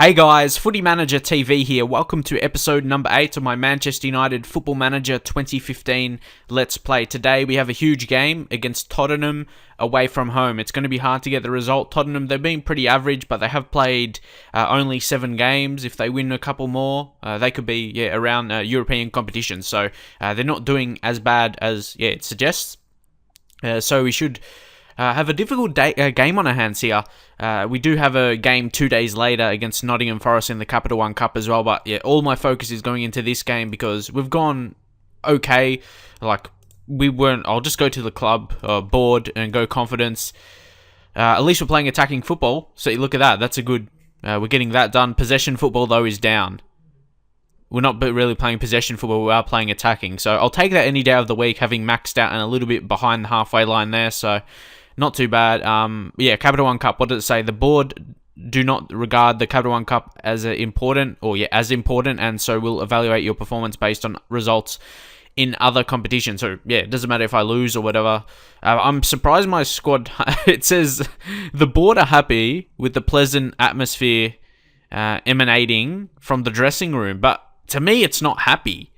Hey guys, Footy Manager TV here. Welcome to episode number 8 of my Manchester United Football Manager 2015 Let's Play. Today we have a huge game against Tottenham away from home. It's going to be hard to get the result. Tottenham, they've been pretty average, but they have played only 7 games. If they win a couple more, they could be around European competition. So they're not doing as bad as it suggests. So we should have a difficult game on our hands here. We do have a game 2 days later against Nottingham Forest in the Capital One Cup as well. But all my focus is going into this game because we've gone okay. I'll just go to the club board and go confidence. At least we're playing attacking football. So look at that. That's a good. We're getting that done. Possession football though is down. We're not really playing possession football. We are playing attacking. So I'll take that any day of the week, having maxed out and a little bit behind the halfway line there. So not too bad. Capital One Cup. What does it say? The board do not regard the Capital One Cup as important, and so we'll evaluate your performance based on results in other competitions. So it doesn't matter if I lose or whatever. I'm surprised my squad. It says the board are happy with the pleasant atmosphere emanating from the dressing room, but to me, it's not happy.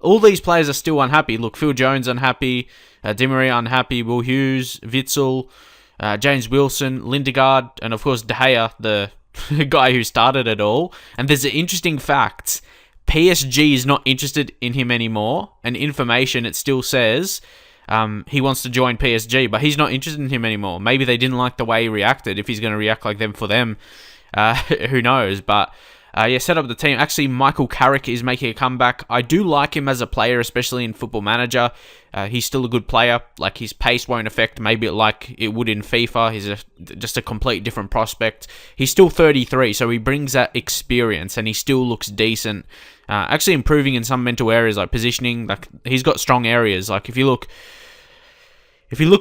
All these players are still unhappy. Look, Phil Jones unhappy, Di Maria unhappy, Will Hughes, Witzel, James Wilson, Lindegaard, and of course De Gea, the guy who started it all. And there's an interesting fact. PSG is not interested in him anymore. And information, it still says he wants to join PSG, but he's not interested in him anymore. Maybe they didn't like the way he reacted. If he's going to react like them for them, who knows? But set up the team. Actually, Michael Carrick is making a comeback. I do like him as a player, especially in Football Manager. He's still a good player. Like, his pace won't affect maybe like it would in FIFA. He's just a complete different prospect. He's still 33, so he brings that experience, and he still looks decent. Actually improving in some mental areas, like positioning. Like, he's got strong areas. Like, if you look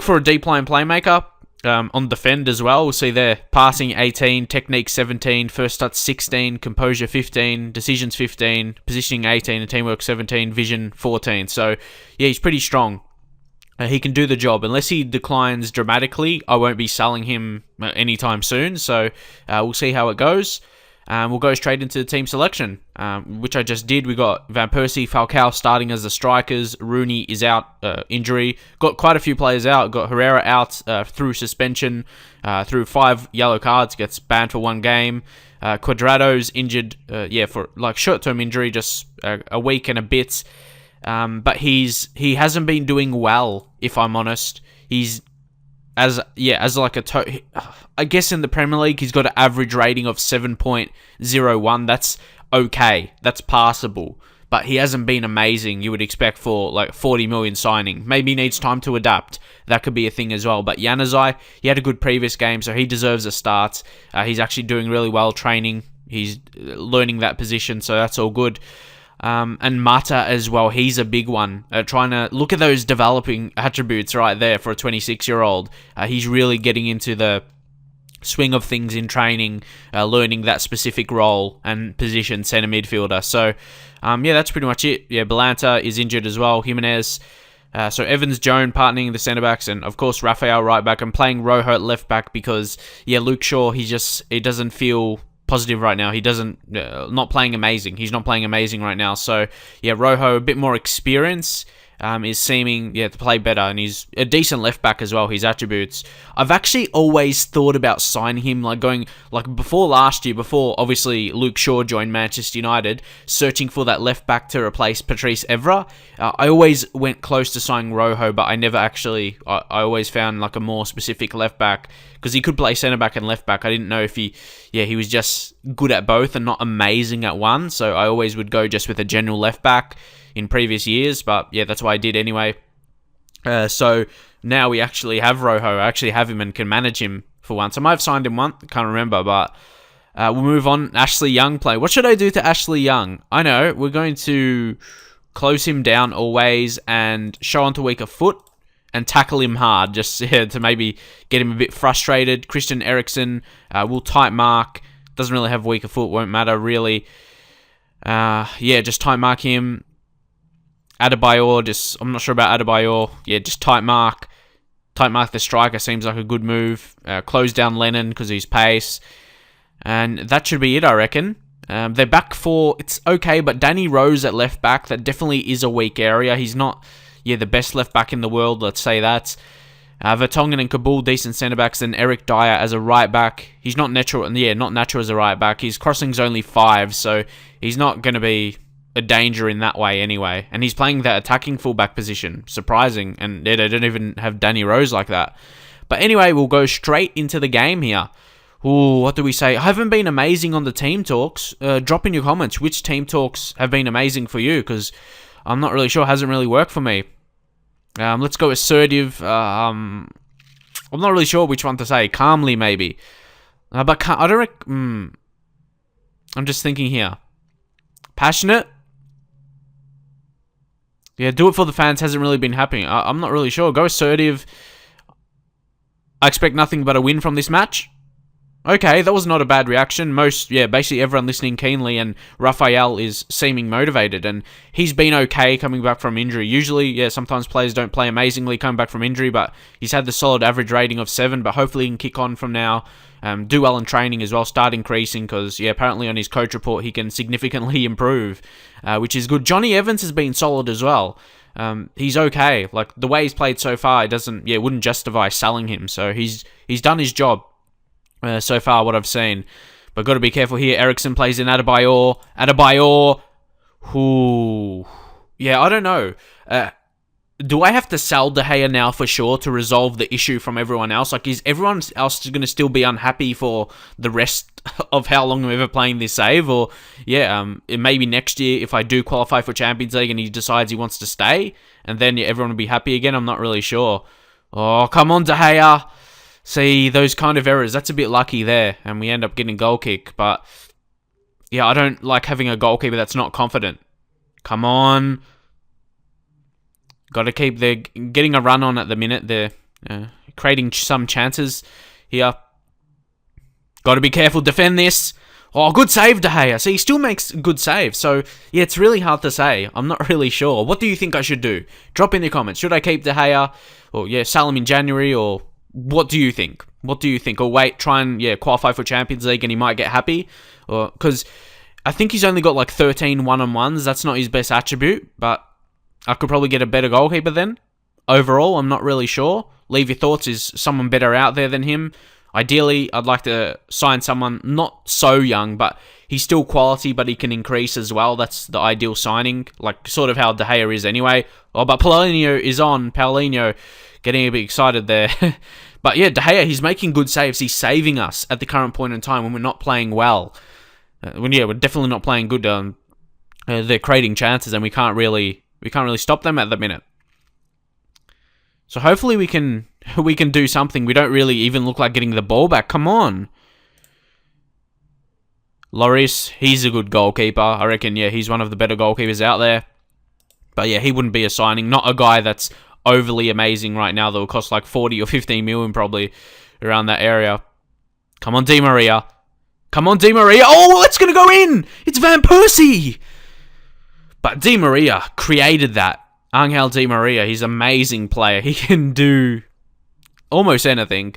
for a deep line playmaker, on defend as well, we'll see there passing 18, technique 17, first touch 16, composure 15, decisions 15, positioning 18, and teamwork 17, vision 14. So he's pretty strong. He can do the job. Unless he declines dramatically, I won't be selling him anytime soon. So we'll see how it goes. We'll go straight into the team selection, which I just did. We got Van Persie, Falcao starting as the strikers. Rooney is out, injury. Got quite a few players out. Got Herrera out through suspension, through 5 yellow cards. Gets banned for 1 game. Cuadrado's injured, for like short-term injury, just a week and a bit. But he hasn't been doing well, if I'm honest. I guess in the Premier League, he's got an average rating of 7.01. That's okay. That's passable. But he hasn't been amazing, you would expect for like 40 million signing. Maybe he needs time to adapt. That could be a thing as well. But Januzaj, he had a good previous game, so he deserves a start. He's actually doing really well training. He's learning that position, so that's all good. And Mata as well, he's a big one. Trying to look at those developing attributes right there for a 26-year-old. He's really getting into the swing of things in training, learning that specific role and position, centre midfielder. So, that's pretty much it. Belanta is injured as well. Jimenez. So Evans, Jones partnering the centre backs, and of course Raphael right back. I'm playing Rojo at left back because Luke Shaw, it doesn't feel positive right now. He not playing amazing. He's not playing amazing right now. So Rojo, a bit more experience, is seeming to play better, and he's a decent left back as well. His attributes. I've actually always thought about signing him, before last year, before obviously Luke Shaw joined Manchester United, searching for that left back to replace Patrice Evra. I always went close to signing Rojo, but I never actually. I always found like a more specific left back because he could play centre back and left back. I didn't know if he was just good at both and not amazing at one. So I always would go just with a general left back in previous years, but that's what I did anyway. So now we actually have Rojo. I actually have him and can manage him for once. I might have signed him once, can't remember, but we'll move on. Ashley Young play. What should I do to Ashley Young? I know, we're going to close him down always and show onto weaker foot and tackle him hard, just to maybe get him a bit frustrated. Christian Eriksen will tight mark. Doesn't really have weaker foot, won't matter really. Just tight mark him. Adebayor, I'm not sure about Adebayor. Just tight mark. Tight mark the striker seems like a good move. Close down Lennon because of his pace. And that should be it, I reckon. They're back four. It's okay, but Danny Rose at left back, that definitely is a weak area. He's not, the best left back in the world, let's say that. Vertonghen and Kabul, decent centre backs, and Eric Dyer as a right back. He's not natural, not natural as a right back. His crossing's only 5, so he's not going to be a danger in that way anyway. And he's playing that attacking fullback position. Surprising, and they don't even have Danny Rose like that. But anyway, we'll go straight into the game here. Ooh, what do we say? I haven't been amazing on the team talks. Drop in your comments which team talks have been amazing for you, because I'm not really sure. It hasn't really worked for me. Let's go assertive. I'm not really sure which one to say. Calmly, maybe. But I don't. I'm just thinking here. Passionate. Yeah, do it for the fans hasn't really been happening. I'm not really sure. Go assertive. I expect nothing but a win from this match. Okay, that was not a bad reaction. Basically everyone listening keenly, and Raphael is seeming motivated, and he's been okay coming back from injury. Usually, sometimes players don't play amazingly coming back from injury, but he's had the solid average rating of 7, but hopefully he can kick on from now. Do well in training as well, start increasing, because, apparently on his coach report he can significantly improve, which is good. Johnny Evans has been solid as well. He's okay. Like, the way he's played so far, it wouldn't justify selling him, so he's done his job. So far, what I've seen. But got to be careful here. Ericsson plays in Adebayor. Ooh. Yeah, I don't know. Do I have to sell De Gea now for sure to resolve the issue from everyone else? Like, is everyone else going to still be unhappy for the rest of how long I'm ever playing this save? Or, maybe next year, if I do qualify for Champions League and he decides he wants to stay, and then everyone will be happy again? I'm not really sure. Oh, come on, De Gea. See, those kind of errors, that's a bit lucky there, and we end up getting a goal kick, but I don't like having a goalkeeper that's not confident. Come on. Got to keep getting a run on at the minute. They're creating some chances here. Got to be careful, defend this. Oh, good save, De Gea. See, he still makes good saves, so it's really hard to say. I'm not really sure. What do you think I should do? Drop in the comments. Should I keep De Gea, or sell him in January, or what do you think? Or wait, try and qualify for Champions League and he might get happy? Or because I think he's only got like 13 one-on-ones. That's not his best attribute, but I could probably get a better goalkeeper then. Overall, I'm not really sure. Leave your thoughts. Is someone better out there than him? Ideally, I'd like to sign someone not so young, but he's still quality, but he can increase as well. That's the ideal signing, like sort of how De Gea is anyway. Oh, but Paulinho is on. Paulinho. Getting a bit excited there. But De Gea, he's making good saves. He's saving us at the current point in time when we're not playing well. We're definitely not playing good. They're creating chances, and we can't really stop them at the minute. So hopefully we can do something. We don't really even look like getting the ball back. Come on. Lloris, he's a good goalkeeper. I reckon, he's one of the better goalkeepers out there. But he wouldn't be a signing. Not a guy that's overly amazing right now that will cost like 40 or 15 million probably around that area. Come on, Di Maria. Oh, it's going to go in. It's Van Persie. But Di Maria created that. Angel Di Maria, he's an amazing player. He can do almost anything.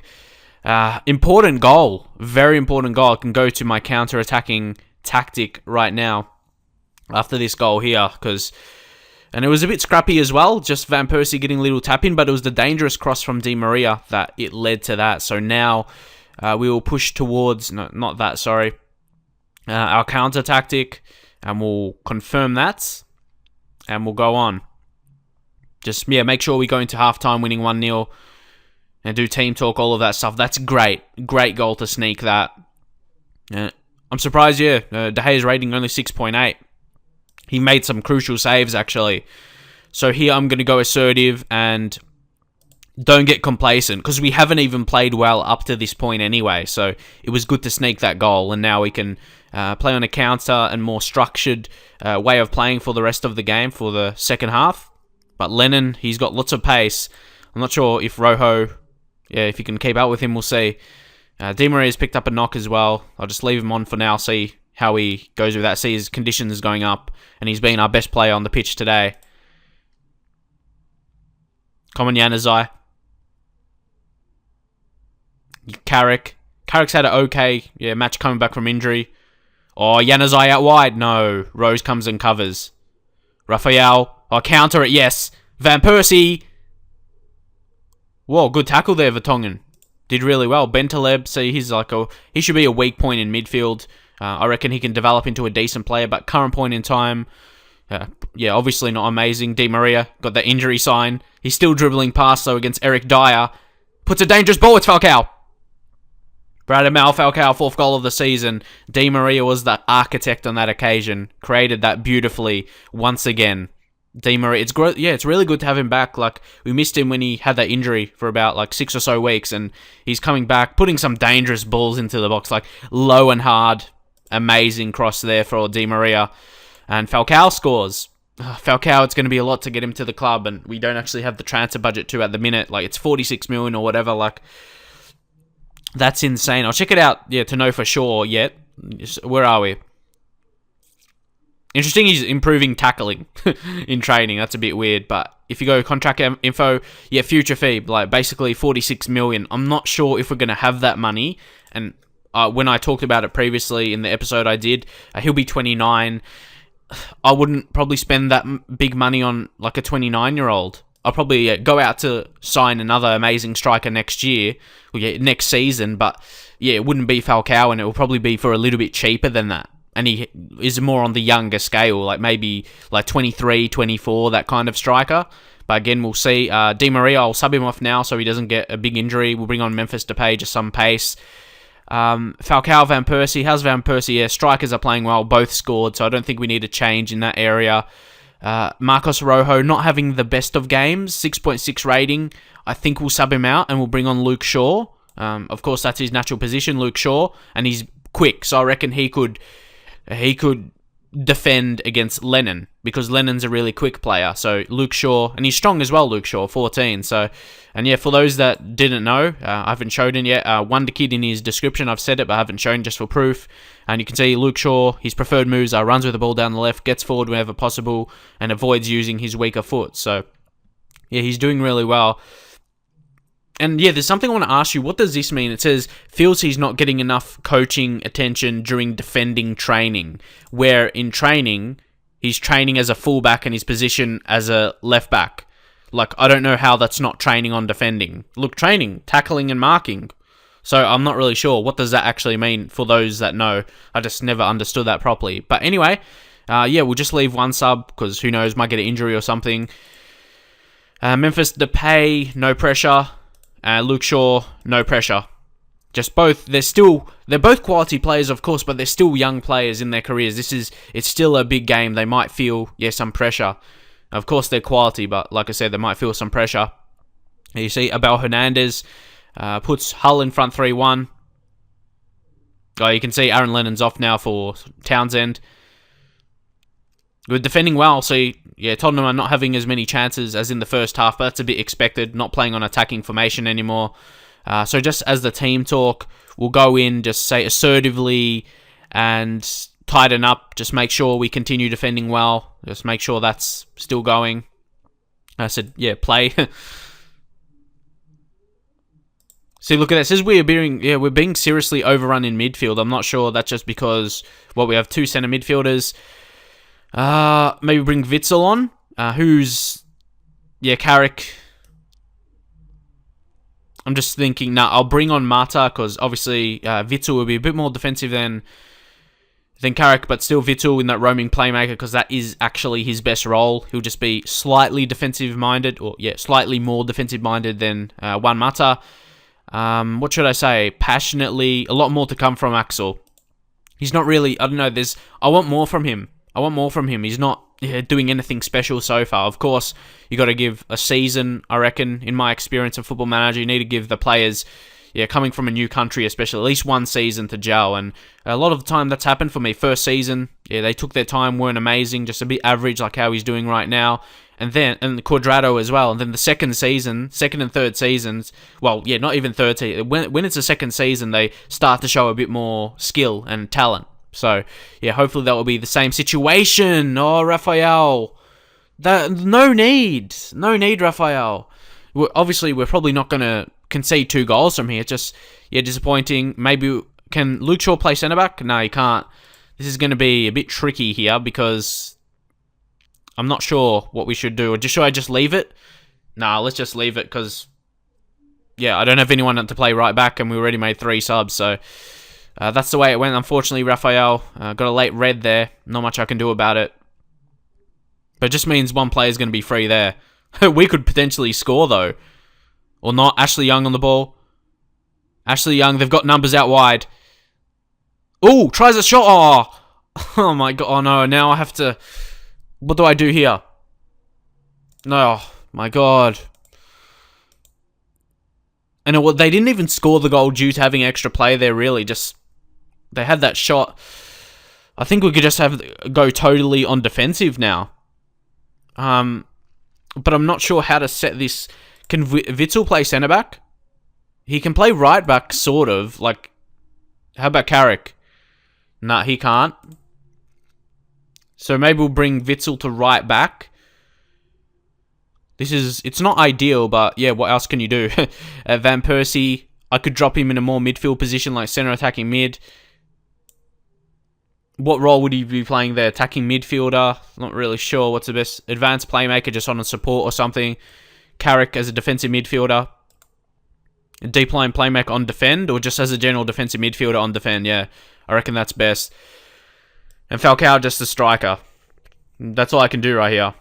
Important goal. Very important goal. I can go to my counter-attacking tactic right now after this goal here, and it was a bit scrappy as well, just Van Persie getting a little tap in, but it was the dangerous cross from Di Maria that it led to that. So now we will push towards, our counter tactic, and we'll confirm that, and we'll go on. Just, make sure we go into halftime winning 1-0, and do team talk, all of that stuff. That's great. Great goal to sneak that. I'm surprised, De Gea's rating only 6.8. He made some crucial saves, actually. So here I'm going to go assertive and don't get complacent, because we haven't even played well up to this point anyway. So it was good to sneak that goal, and now we can play on a counter and more structured way of playing for the rest of the game for the second half. But Lennon, he's got lots of pace. I'm not sure if Rojo, if he can keep up with him, we'll see. Di Maria's picked up a knock as well. I'll just leave him on for now, see how he goes with that. See his conditions going up, and he's been our best player on the pitch today. Come on, Januzaj. Carrick. Carrick's had an okay match coming back from injury. Oh, Januzaj out wide. No. Rose comes and covers. Raphael. Oh, counter it. Yes. Van Persie. Whoa, good tackle there, Vertonghen. Did really well. Bentaleb, see, he should be a weak point in midfield. I reckon he can develop into a decent player, but current point in time, obviously not amazing. Di Maria got the injury sign. He's still dribbling past, though, against Eric Dyer. Puts a dangerous ball. It's Falcao. Radamel Falcao, 4th goal of the season. Di Maria was the architect on that occasion. Created that beautifully once again. Di Maria, it's really good to have him back. Like, we missed him when he had that injury for about 6 or so weeks, and he's coming back, putting some dangerous balls into the box, like low and hard. Amazing cross there for Di Maria. And Falcao scores. Falcao, it's going to be a lot to get him to the club, and we don't actually have the transfer budget to at the minute. Like, it's 46 million or whatever. Like, that's insane. I'll check it out, to know for sure yet. Where are we? Interesting, he's improving tackling in training. That's a bit weird, but if you go contract info, future fee, basically 46 million. I'm not sure if we're going to have that money, and when I talked about it previously in the episode I did, he'll be 29. I wouldn't probably spend that big money on a 29-year-old. I'll probably go out to sign another amazing striker next year, next season, but it wouldn't be Falcao, and it will probably be for a little bit cheaper than that. And he is more on the younger scale, maybe 23, 24, that kind of striker. But again, we'll see. Di Maria, I'll sub him off now so he doesn't get a big injury. We'll bring on Memphis Depay, just some pace. Falcao, Van Persie. How's Van Persie? Yeah, strikers are playing well. Both scored, so I don't think we need a change in that area. Marcos Rojo not having the best of games. 6.6 rating. I think we'll sub him out and we'll bring on Luke Shaw. Of course, that's his natural position, Luke Shaw. And he's quick, so I reckon he could defend against Lennon, because Lennon's a really quick player. So Luke Shaw, and he's strong as well, Luke Shaw, 14. So, and for those that didn't know, I haven't shown it yet. Wonder Kid in his description, I've said it, but I haven't shown just for proof. And you can see Luke Shaw, his preferred moves are runs with the ball down the left, gets forward whenever possible, and avoids using his weaker foot. So, he's doing really well. And there's something I want to ask you. What does this mean? It says, feels he's not getting enough coaching attention during defending training, where in training, he's training as a fullback and his position as a left back. I don't know how that's not training on defending. Look, training, tackling and marking. So I'm not really sure. What does that actually mean for those that know? I just never understood that properly. But anyway, we'll just leave one sub, because who knows, might get an injury or something. Memphis Depay, no pressure. Luke Shaw, no pressure. Just both. They're both quality players, of course, but they're still young players in their careers. It's still a big game. They might feel, some pressure. Of course, they're quality, but like I said, they might feel some pressure. You see, Abel Hernandez puts Hull in front 3-1. You can see Aaron Lennon's off now for Townsend. We're defending well, so Tottenham are not having as many chances as in the first half, but that's a bit expected, not playing on attacking formation anymore. So just as the team talk, we'll go in, just say assertively and tighten up, just make sure we continue defending well, just make sure that's still going. I said, play. See, look at that. It says we're being seriously overrun in midfield. I'm not sure that's just because, we have 2 centre midfielders. Maybe bring Witsel on, Carrick. I'm just thinking, I'll bring on Mata, because obviously Witsel will be a bit more defensive than Carrick, but still Witsel in that roaming playmaker, because that is actually his best role. He'll just be slightly defensive-minded, or slightly more defensive-minded than Juan Mata. What should I say? Passionately, a lot more to come from Axel. He's not really, I don't know, I want more from him. He's not doing anything special so far. Of course, you got to give a season, I reckon, in my experience of Football Manager. You need to give the players, coming from a new country especially, at least one season to gel. And a lot of the time that's happened for me. First season, they took their time, weren't amazing, just a bit average like how he's doing right now. And Quadrado as well. And then the second and third seasons, not even third season. When it's a second season, they start to show a bit more skill and talent. So, hopefully that will be the same situation. Oh, Raphael. No need, Raphael. We're probably not going to concede 2 goals from here. Just, yeah, disappointing. Maybe, can Luke Shaw play centre-back? No, he can't. This is going to be a bit tricky here because I'm not sure what we should do. Or should I just leave it? Nah, let's just leave it because, yeah, I don't have anyone to play right back and we already made 3 subs. So that's the way it went. Unfortunately, Raphael got a late red there. Not much I can do about it. But it just means one player is going to be free there. We could potentially score, though. Or not. Ashley Young on the ball. Ashley Young, they've got numbers out wide. Oh, tries a shot. Oh my God. Oh, no. Now I have to... What do I do here? No. My God. And they didn't even score the goal due to having extra play there, really. Just... They had that shot. I think we could just go totally on defensive now. But I'm not sure how to set this. Can Witzel play centre-back? He can play right-back, sort of. Like, how about Carrick? Nah, he can't. So maybe we'll bring Witzel to right-back. It's not ideal, but yeah, what else can you do? Van Persie, I could drop him in a more midfield position, like centre attacking mid. What role would he be playing there? Attacking midfielder? Not really sure. What's the best? Advanced playmaker just on a support or something. Carrick as a defensive midfielder. A deep line playmaker on defend, or just as a general defensive midfielder on defend? Yeah, I reckon that's best. And Falcao just a striker. That's all I can do right here.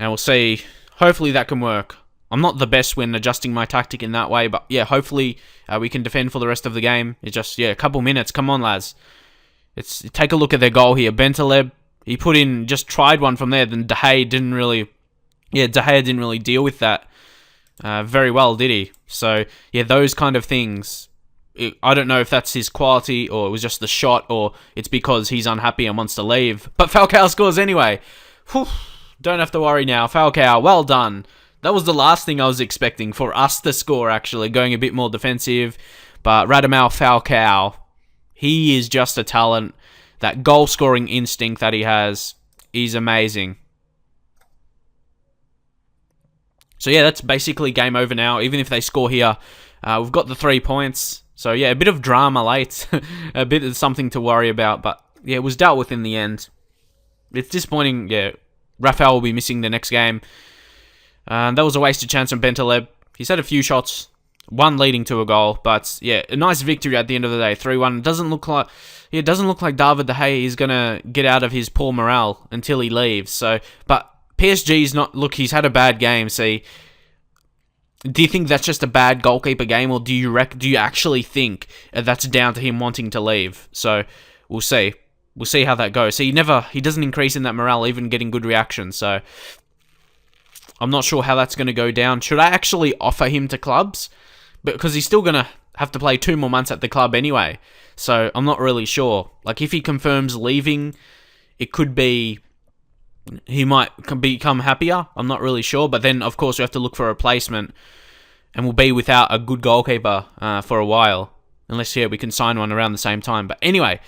And we'll see. Hopefully that can work. I'm not the best when adjusting my tactic in that way, but yeah, hopefully we can defend for the rest of the game. It's just, yeah, a couple minutes. Come on, lads. Take a look at their goal here. Bentaleb, he just tried one from there. Then De Gea didn't really deal with that very well, did he? So, yeah, those kind of things. I don't know if that's his quality or it was just the shot or it's because he's unhappy and wants to leave. But Falcao scores anyway. Whew, don't have to worry now. Falcao, well done. That was the last thing I was expecting for us to score, actually, going a bit more defensive. But Radamel Falcao, he is just a talent. That goal-scoring instinct that he has is amazing. So yeah, that's basically game over now. Even if they score here, we've got the 3 points. So yeah, a bit of drama late. A bit of something to worry about. But yeah, it was dealt with in the end. It's disappointing. Yeah, Raphael will be missing the next game. That was a wasted chance from Bentaleb. He's had a few shots. One leading to a goal, but yeah, a nice victory at the end of the day, 3-1. It doesn't look like David De Gea is gonna get out of his poor morale until he leaves. So, but PSG's not. Look, he's had a bad game. See, do you think that's just a bad goalkeeper game, or do you actually think that's down to him wanting to leave? So we'll see. We'll see how that goes. See, he doesn't increase in that morale, even getting good reactions. So I'm not sure how that's gonna go down. Should I actually offer him to clubs? Because he's still going to have to play 2 more months at the club anyway. So I'm not really sure. Like, if he confirms leaving, it could be he might become happier. I'm not really sure. But then, of course, we have to look for a replacement. And we'll be without a good goalkeeper for a while. Unless, yeah, we can sign one around the same time. But anyway.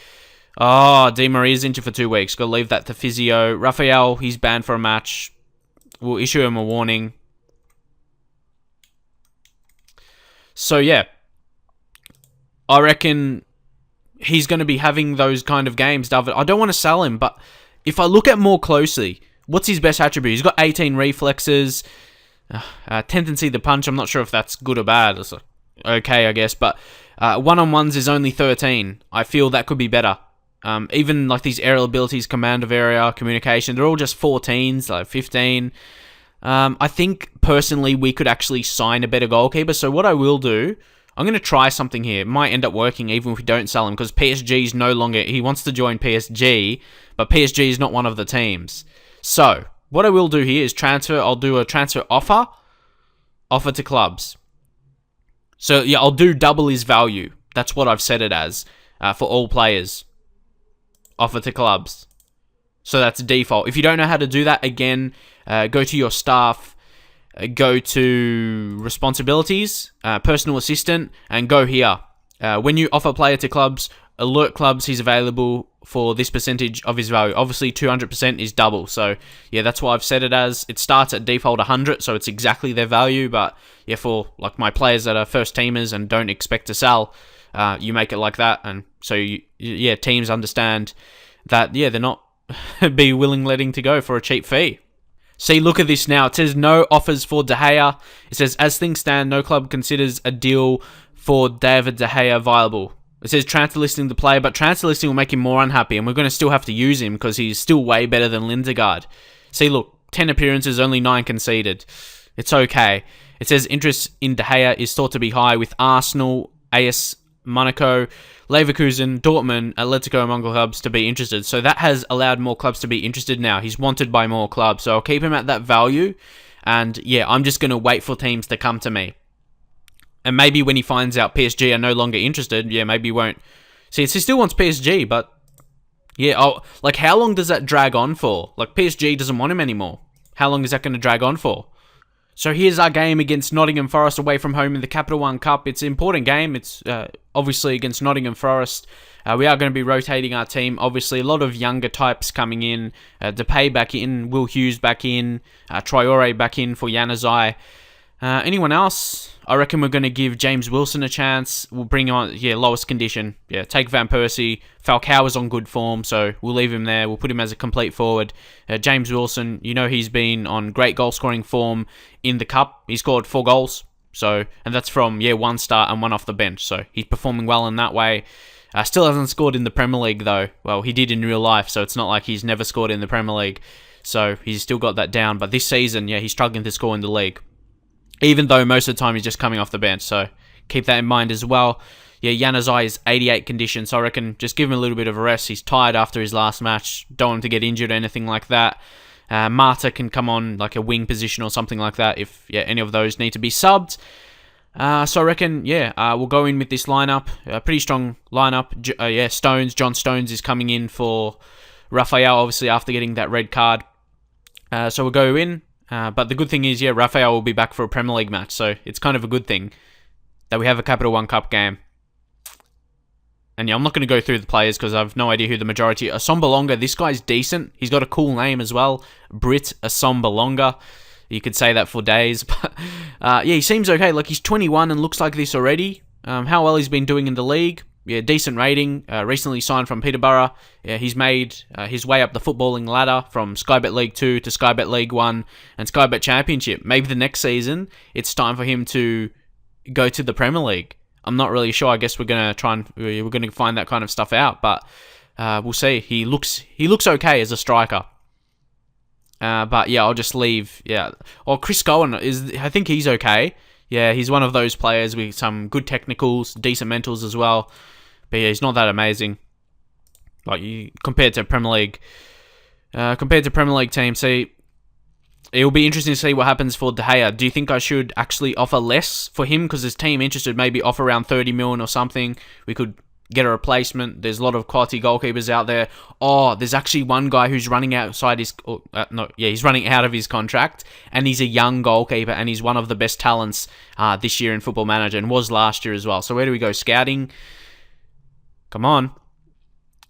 Oh, Di Maria's injured for 2 weeks. Got to leave that to physio. Raphael, he's banned for a match. We'll issue him a warning. So, yeah, I reckon he's going to be having those kind of games, David. I don't want to sell him, but if I look at more closely, what's his best attribute? He's got 18 reflexes, tendency to punch. I'm not sure if that's good or bad. It's okay, I guess, but one-on-ones is only 13. I feel that could be better. Even like these aerial abilities, command of area, communication, they're all just 14s, like 15. I think, personally, we could actually sign a better goalkeeper. So what I will do, I'm going to try something here. It might end up working even if we don't sell him, because PSG is no longer... He wants to join PSG, but PSG is not one of the teams. So, what I will do here is transfer. I'll do a transfer offer to clubs. So, yeah, I'll do double his value. That's what I've set it as for all players. Offer to clubs. So that's default. If you don't know how to do that, again, go to your staff, go to responsibilities, personal assistant, and go here. When you offer player to clubs, alert clubs he's available for this percentage of his value. Obviously, 200% is double. So, yeah, that's why I've set it as. It starts at default 100, so it's exactly their value. But, yeah, for like my players that are first teamers and don't expect to sell, you make it like that. And so, teams understand that, they're not be willing letting to go for a cheap fee. See, look at this now. It says no offers for De Gea. It says, as things stand, no club considers a deal for David De Gea viable. It says transfer listing the player, but transfer listing will make him more unhappy, and we're going to still have to use him because he's still way better than Lindegaard. See, look, 10 appearances, only 9 conceded. It's okay. It says interest in De Gea is thought to be high with Arsenal, AS Monaco, Leverkusen, Dortmund, Atletico among clubs to be interested. So that has allowed more clubs to be interested now. He's wanted by more clubs. So I'll keep him at that value. And I'm just going to wait for teams to come to me. And maybe when he finds out PSG are no longer interested, maybe he won't. See, he still wants PSG, but how long does that drag on for? Like, PSG doesn't want him anymore. How long is that going to drag on for? So here's our game against Nottingham Forest away from home in the Capital One Cup. It's an important game. It's obviously against Nottingham Forest. We are going to be rotating our team. Obviously, a lot of younger types coming in. Depay back in, Will Hughes back in, Traore back in for Januzaj. Anyone else? I reckon we're going to give James Wilson a chance. We'll bring him on, lowest condition. Take Van Persie. Falcao is on good form, so we'll leave him there. We'll put him as a complete forward. James Wilson, he's been on great goal-scoring form in the Cup. He scored 4 goals, and that's from, 1 start and 1 off the bench. So he's performing well in that way. Still hasn't scored in the Premier League, though. Well, he did in real life, so it's not like he's never scored in the Premier League. So he's still got that down. But this season, he's struggling to score in the league. Even though most of the time he's just coming off the bench. So keep that in mind as well. Januzaj is 88 condition, so I reckon just give him a little bit of a rest. He's tired after his last match. Don't want him to get injured or anything like that. Mata can come on like a wing position or something like that if any of those need to be subbed. So I reckon, we'll go in with this lineup. A pretty strong lineup. Stones. John Stones is coming in for Raphael, obviously, after getting that red card. So we'll go in. But the good thing is, Raphael will be back for a Premier League match, so it's kind of a good thing that we have a Capital One Cup game. And I'm not going to go through the players because I have no idea who the majority are. Assombalonga, this guy's decent. He's got a cool name as well. Brit Assombalonga. You could say that for days. But he seems okay. Like, he's 21 and looks like this already. How well he's been doing in the league. Decent rating. Recently signed from Peterborough. He's made his way up the footballing ladder from Sky Bet League 2 to Sky Bet League 1 and Sky Bet Championship. Maybe the next season, it's time for him to go to the Premier League. I'm not really sure. I guess we're going to find that kind of stuff out, but we'll see. He looks okay as a striker. But I'll just leave. Chris Cohen I think he's okay. He's one of those players with some good technicals, decent mentals as well. But he's not that amazing. Like, compared to Premier League teams. See, it'll be interesting to see what happens for De Gea. Do you think I should actually offer less for him? Because his team interested, maybe offer around 30 million or something. We could get a replacement. There's a lot of quality goalkeepers out there. Oh, there's actually one guy who's running outside his... he's running out of his contract, and he's a young goalkeeper, and he's one of the best talents this year in Football Manager, and was last year as well. So where do we go? Scouting. Come on.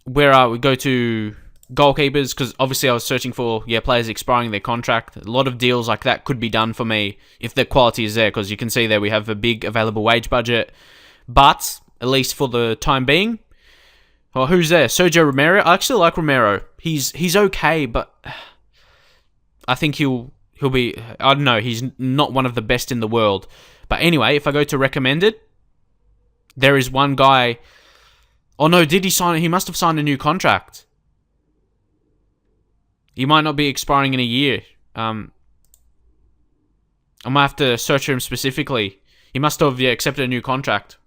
Where are we? Go to goalkeepers, because obviously I was searching for players expiring their contract. A lot of deals like that could be done for me if the quality is there, because you can see there we have a big available wage budget. But... at least for the time being. Oh, who's there? Sergio Romero? I actually like Romero. He's okay, but I think he'll be... I don't know. He's not one of the best in the world. But anyway, if I go to recommended, there is one guy... Oh no, did he sign... He must have signed a new contract. He might not be expiring in a year. I might have to search for him specifically. He must have accepted a new contract.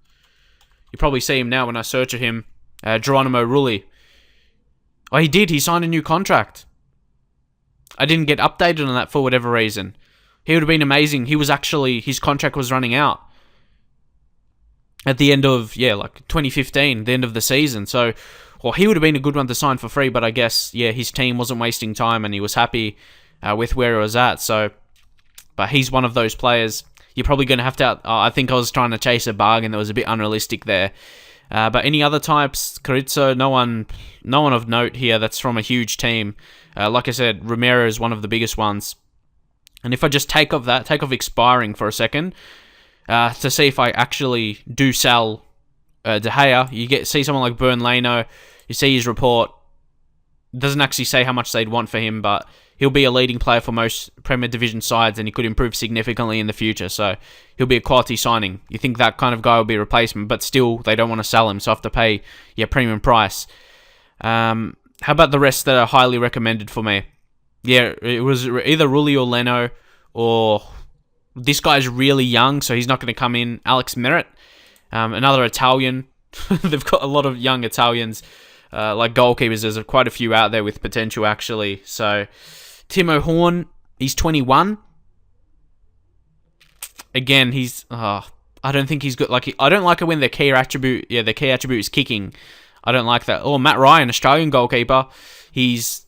You probably see him now when I search for him. Geronimo Rulli. Oh, he did. He signed a new contract. I didn't get updated on that for whatever reason. He would have been amazing. His contract was running out at the end of, 2015, the end of the season. So, he would have been a good one to sign for free, but I guess, his team wasn't wasting time and he was happy with where it was at. So, but he's one of those players... You're probably going to have to... I think I was trying to chase a bargain that was a bit unrealistic there. But any other types, Carrizo, no one of note here that's from a huge team. Like I said, Romero is one of the biggest ones. And if I just take off expiring for a second, to see if I actually do sell De Gea, you see someone like Bern Leno, you see his report, doesn't actually say how much they'd want for him, but he'll be a leading player for most Premier Division sides, and he could improve significantly in the future, so he'll be a quality signing. You think that kind of guy will be a replacement, but still, they don't want to sell him, so I have to pay premium price. How about the rest that are highly recommended for me? Yeah, it was either Rulli or Leno, or this guy's really young, so he's not going to come in. Alex Merritt, another Italian. They've got a lot of young Italians, like goalkeepers. There's quite a few out there with potential, actually. So, Timo Horn, he's 21. Again, I don't think he's good. I don't like it when the key attribute is kicking. I don't like that. Oh, Matt Ryan, Australian goalkeeper. He's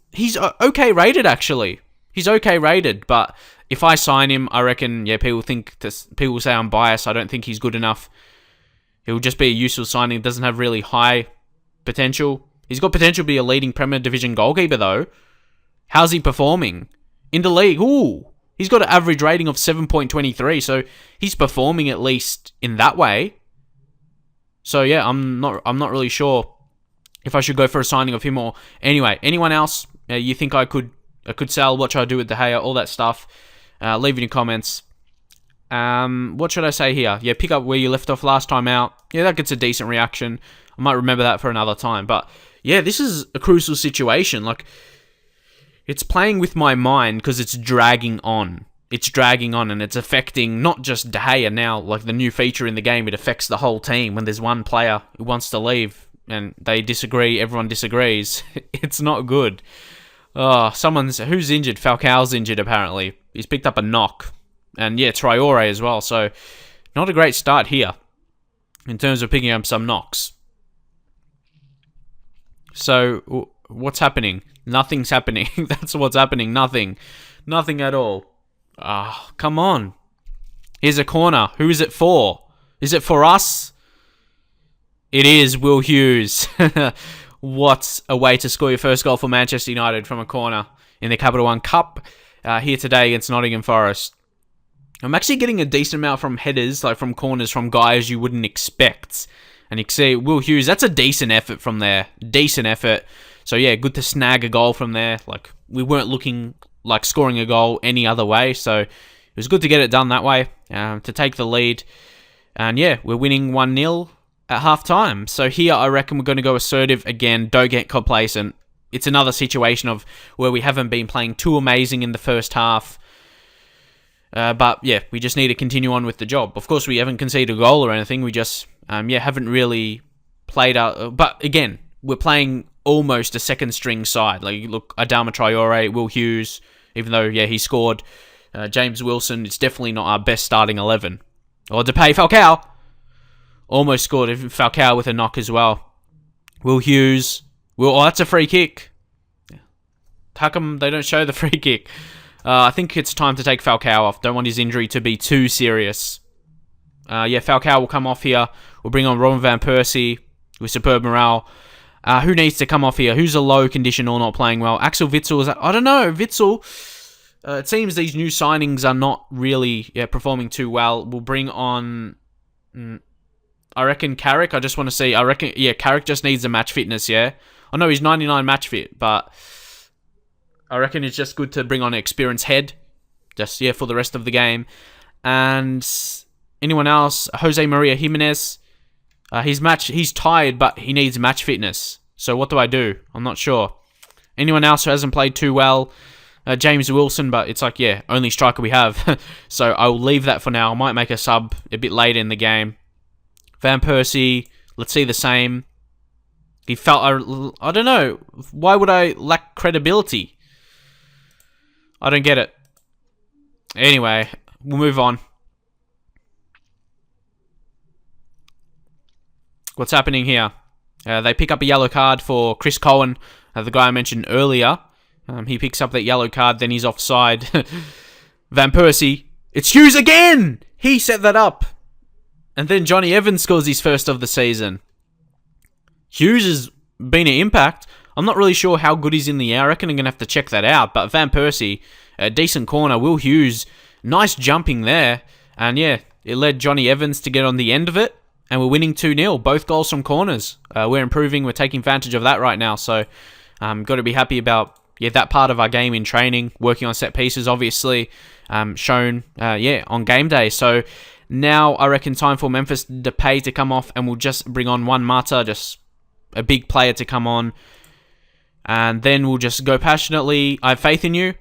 okay rated, actually. He's okay rated, but if I sign him, I reckon, people say I'm biased. I don't think he's good enough. He'll just be a useful signing. Doesn't have really high potential. He's got potential to be a leading Premier Division goalkeeper, though. How's he performing? In the league, he's got an average rating of 7.23, so he's performing at least in that way. So, yeah, I'm not really sure if I should go for a signing of him or... Anyway, anyone else you think I could sell? What should I do with De Gea? All that stuff. Leave it in comments. What should I say here? Yeah, pick up where you left off last time out. Yeah, that gets a decent reaction. I might remember that for another time. But, yeah, this is a crucial situation. It's playing with my mind because it's dragging on. It's dragging on, and it's affecting not just De Gea now, the new feature in the game. It affects the whole team. When there's one player who wants to leave and they disagree, everyone disagrees. It's not good. Oh, who's injured? Falcao's injured, apparently. He's picked up a knock. And yeah, Traore as well. So, not a great start here in terms of picking up some knocks. So, what's happening? Nothing's happening. That's what's happening. Nothing. Nothing at all. Come on. Here's a corner. Who is it for? Is it for us? It is Will Hughes. What a way to score your first goal for Manchester United from a corner in the Capital One Cup here today against Nottingham Forest. I'm actually getting a decent amount from headers, from corners, from guys you wouldn't expect. And you can see Will Hughes, that's a decent effort from there. Decent effort. So yeah, good to snag a goal from there. We weren't looking like scoring a goal any other way. So it was good to get it done that way, to take the lead. And yeah, we're winning 1-0 at half-time. So here I reckon we're going to go assertive again. Don't get complacent. It's another situation of where we haven't been playing too amazing in the first half. But yeah, we just need to continue on with the job. Of course, we haven't conceded a goal or anything. We just haven't really played out. But again, we're playing almost a second string side. Look, Adama Traore, Will Hughes, even though he scored. James Wilson, it's definitely not our best starting 11. Or Depay, Falcao. Almost scored. Falcao with a knock as well. Will Hughes. That's a free kick. How come they don't show the free kick? I think it's time to take Falcao off. Don't want his injury to be too serious. Falcao will come off here. We'll bring on Robin Van Persie with superb morale. Who needs to come off here? Who's a low condition or not playing well? Axel Witsel. I don't know. Witsel. It seems these new signings are not really performing too well. We'll bring on... I reckon Carrick. I just want to see. I reckon, Carrick just needs a match fitness, yeah? I know he's 99 match fit, but I reckon it's just good to bring on an experienced head. Just, for the rest of the game. And anyone else? Jose Maria Jimenez. He's tired, but he needs match fitness. So what do I do? I'm not sure. Anyone else who hasn't played too well? James Wilson, but it's only striker we have. So I'll leave that for now. I might make a sub a bit later in the game. Van Persie, let's see the same. He felt, I don't know. Why would I lack credibility? I don't get it. Anyway, we'll move on. What's happening here? They pick up a yellow card for Chris Cohen, the guy I mentioned earlier. He picks up that yellow card, then he's offside. Van Persie. It's Hughes again! He set that up. And then Johnny Evans scores his first of the season. Hughes has been an impact. I'm not really sure how good he's in the air. I reckon I'm going to have to check that out. But Van Persie, a decent corner. Will Hughes, nice jumping there. And yeah, it led Johnny Evans to get on the end of it. And we're winning 2-0. Both goals from corners. We're improving. We're taking advantage of that right now. So got to be happy about that part of our game in training. Working on set pieces, obviously, shown on game day. So now I reckon time for Memphis Depay to come off. And we'll just bring on Juan Mata, just a big player to come on. And then we'll just go passionately. I have faith in you.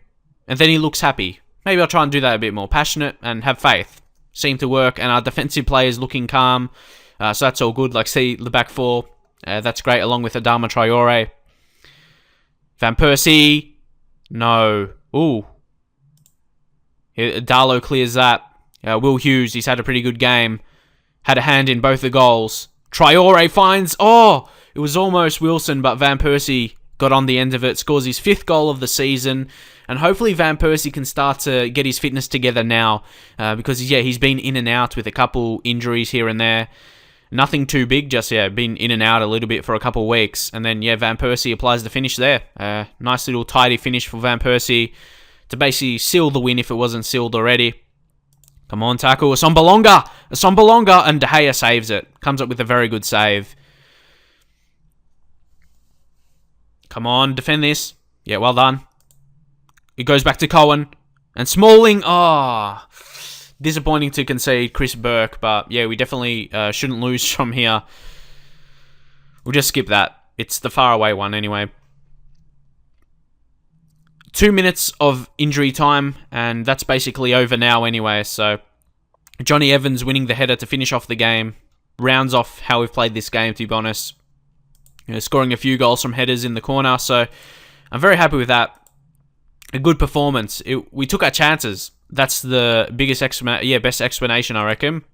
And then he looks happy. Maybe I'll try and do that a bit more. Passionate and have faith. Seem to work. And our defensive players looking calm. So that's all good. Like, see the back four. That's great. Along with Adama Traore. Van Persie. No. Ooh. Darlow clears that. Will Hughes. He's had a pretty good game. Had a hand in both the goals. Traore finds... Oh! It was almost Wilson, but Van Persie got on the end of it, scores his 5th goal of the season, and hopefully Van Persie can start to get his fitness together now, because he's been in and out with a couple injuries here and there. Nothing too big, just been in and out a little bit for a couple of weeks, and then Van Persie applies the finish there. Nice little tidy finish for Van Persie to basically seal the win if it wasn't sealed already. Come on, tackle, Assombalonga, and De Gea saves it. Comes up with a very good save. Come on, defend this. Yeah, well done. It goes back to Cohen. And Smalling. Oh, disappointing to concede Chris Burke. But yeah, we definitely shouldn't lose from here. We'll just skip that. It's the far away one anyway. 2 minutes of injury time. And that's basically over now anyway. So Johnny Evans winning the header to finish off the game. Rounds off how we've played this game, to be honest. Scoring a few goals from headers in the corner, so I'm very happy with that. A good performance. We took our chances. That's the biggest best explanation, I reckon.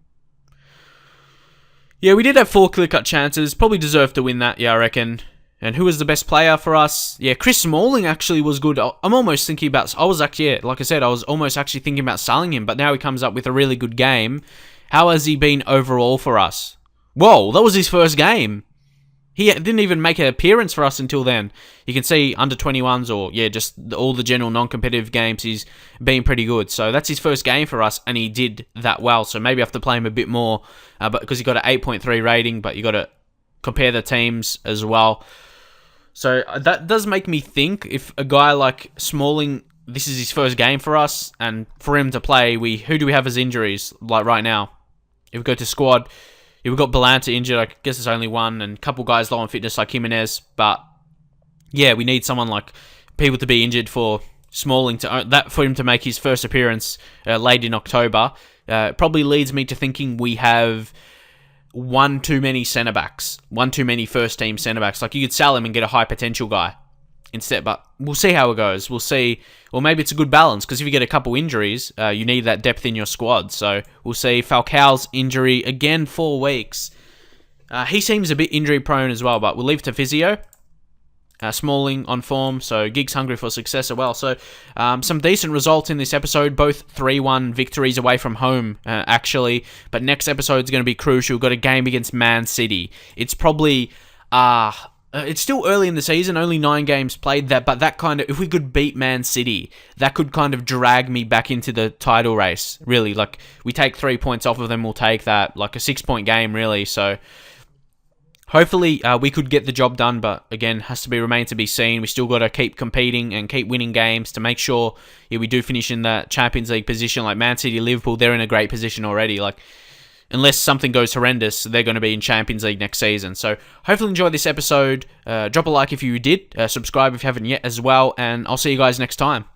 Yeah, we did have 4 clear-cut chances. Probably deserved to win that, I reckon. And who was the best player for us? Yeah, Chris Smalling actually was good. I'm almost thinking about... I was almost actually thinking about selling him, but now he comes up with a really good game. How has he been overall for us? Whoa, that was his first game. He didn't even make an appearance for us until then. You can see under 21s or, just all the general non-competitive games, he's been pretty good. So that's his first game for us, and he did that well. So maybe I have to play him a bit more, but because he got an 8.3 rating, but you got to compare the teams as well. So that does make me think if a guy like Smalling, this is his first game for us, and for him to play, who do we have as injuries like right now? If we go to squad... Yeah, we've got Balanta injured. I guess there's only one, and a couple guys low on fitness like Jimenez. But yeah, we need someone like people to be injured for Smalling for him to make his first appearance late in October. Probably leads me to thinking we have one too many centre backs, one too many first team centre backs. Like you could sell him and get a high potential guy instead, but we'll see how it goes. We'll see. Or maybe it's a good balance, because if you get a couple injuries, you need that depth in your squad. So we'll see. Falcao's injury, again, 4 weeks. He seems a bit injury prone as well, but we'll leave to physio. Smalling on form, so Giggs hungry for success as well. So some decent results in this episode, both 3-1 victories away from home, actually. But next episode is going to be crucial. We've got a game against Man City. It's probably... it's still early in the season, only 9 games played. But that kind of, if we could beat Man City, that could kind of drag me back into the title race. Really, like we take 3 points off of them, we'll take that, like a 6-point game, really. So hopefully we could get the job done. But again, has to remain to be seen. We still got to keep competing and keep winning games to make sure we do finish in that Champions League position. Like Man City, Liverpool, they're in a great position already. Like, unless something goes horrendous, they're going to be in Champions League next season. So hopefully enjoy this episode. Drop a like if you did. Subscribe if you haven't yet as well. And I'll see you guys next time.